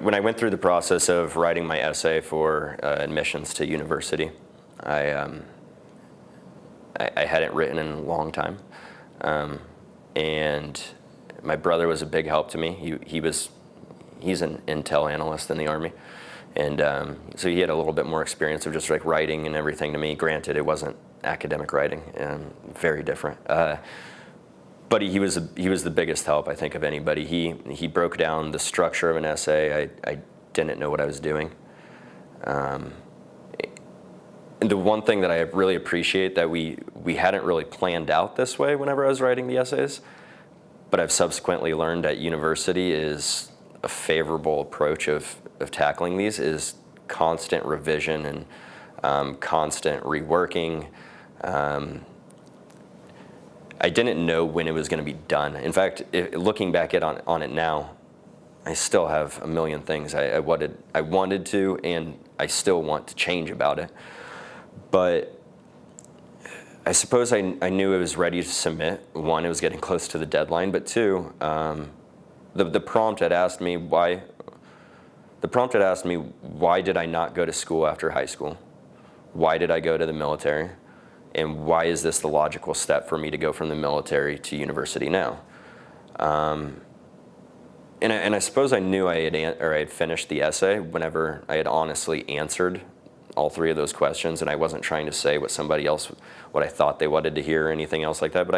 when I went through the process of writing my essay for admissions to university, I hadn't written in a long time, and my brother was a big help to me. He's an intel analyst in the Army, and so he had a little bit more experience of just like writing and everything to me. Granted, it wasn't academic writing, very different. But he was the biggest help, I think, of anybody. He broke down the structure of an essay. I didn't know what I was doing. And the one thing that I really appreciate that we hadn't really planned out this way whenever I was writing the essays, but I've subsequently learned at university is a favorable approach of tackling these is constant revision and constant reworking. I didn't know when it was going to be done. In fact, looking back on it now, I still have a million things I wanted to, and I still want to change about it. But I suppose I knew it was ready to submit. One, it was getting close to the deadline, but two, the prompt had asked me why. The prompt had asked me why did I not go to school after high school? Why did I go to the military? And why is this the logical step for me to go from the military to university now? And I suppose I knew I had finished the essay whenever I had honestly answered all three of those questions, and I wasn't trying to say what I thought they wanted to hear or anything else like that. But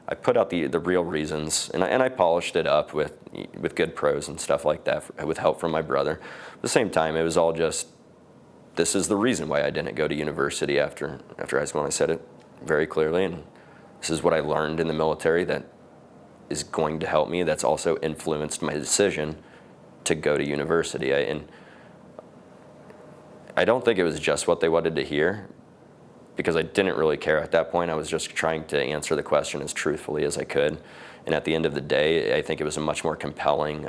I put out the real reasons, and I polished it up with good prose and stuff like that, with help from my brother. At the same time, it was all just, this is the reason why I didn't go to university after high school, and I said it very clearly, and this is what I learned in the military that is going to help me, that's also influenced my decision to go to university. And I don't think it was just what they wanted to hear, because I didn't really care at that point. I was just trying to answer the question as truthfully as I could, and at the end of the day, I think it was a much more compelling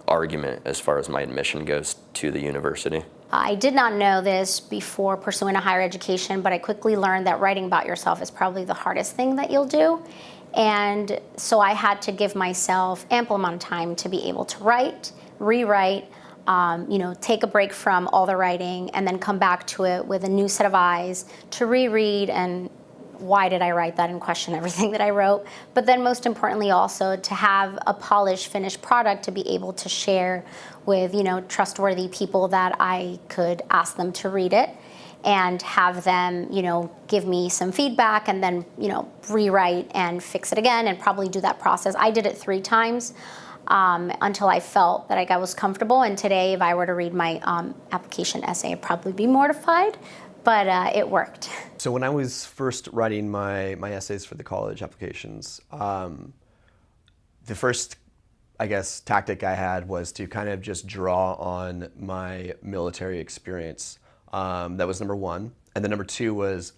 argument as far as my admission goes to the university. I did not know this before pursuing a higher education, but I quickly learned that writing about yourself is probably the hardest thing that you'll do. And so I had to give myself ample amount of time to be able to write, rewrite, take a break from all the writing, and then come back to it with a new set of eyes to reread and why did I write that and question everything that I wrote. But then most importantly also to have a polished, finished product to be able to share with, trustworthy people that I could ask them to read it and have them, give me some feedback and then, rewrite and fix it again and probably do that process. I did it 3 times until I felt that I was comfortable. And today, if I were to read my application essay, I'd probably be mortified. But it worked. So when I was first writing my essays for the college applications, the first, tactic I had was to kind of just draw on my military experience. That was number one. And then number two was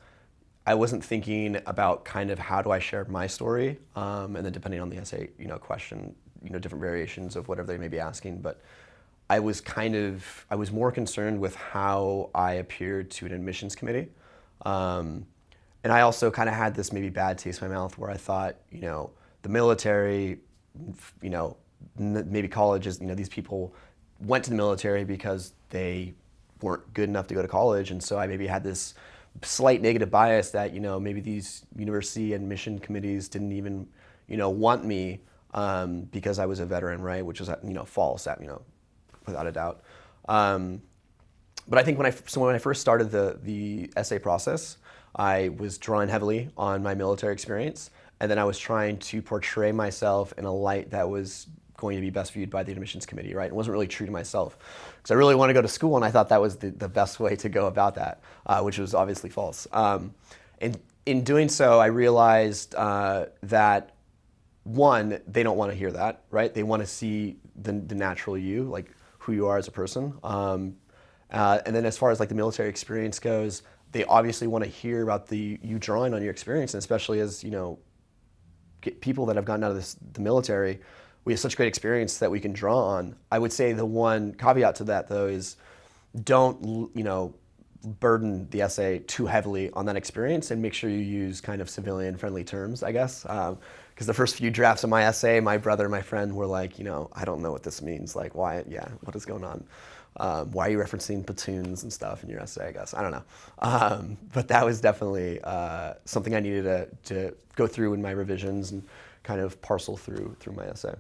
I wasn't thinking about kind of how do I share my story, and then depending on the essay, question, different variations of whatever they may be asking. But I was more concerned with how I appeared to an admissions committee. And I also kind of had this maybe bad taste in my mouth where I thought, the military, maybe colleges, these people went to the military because they weren't good enough to go to college. And so I maybe had this slight negative bias that, maybe these university admission committees didn't even, want me because I was a veteran, right? Which was, false, without a doubt. But I think when I first started the essay process, I was drawing heavily on my military experience, and then I was trying to portray myself in a light that was going to be best viewed by the admissions committee, right? It wasn't really true to myself, because I really wanted to go to school, and I thought that was the best way to go about that, which was obviously false. And in doing so, I realized that, one, they don't want to hear that, right? They want to see the natural you, like who you are as a person. And then as far as like the military experience goes, they obviously want to hear about you drawing on your experience, and especially as, people that have gotten out of the military, we have such great experience that we can draw on. I would say the one caveat to that, though, is don't, burden the essay too heavily on that experience, and make sure you use kind of civilian-friendly terms, I guess. because the first few drafts of my essay, my brother and my friend were like, I don't know what this means. Like, why? Yeah, what is going on? Why are you referencing platoons and stuff in your essay? I guess I don't know. But that was definitely something I needed to go through in my revisions and kind of parcel through my essay.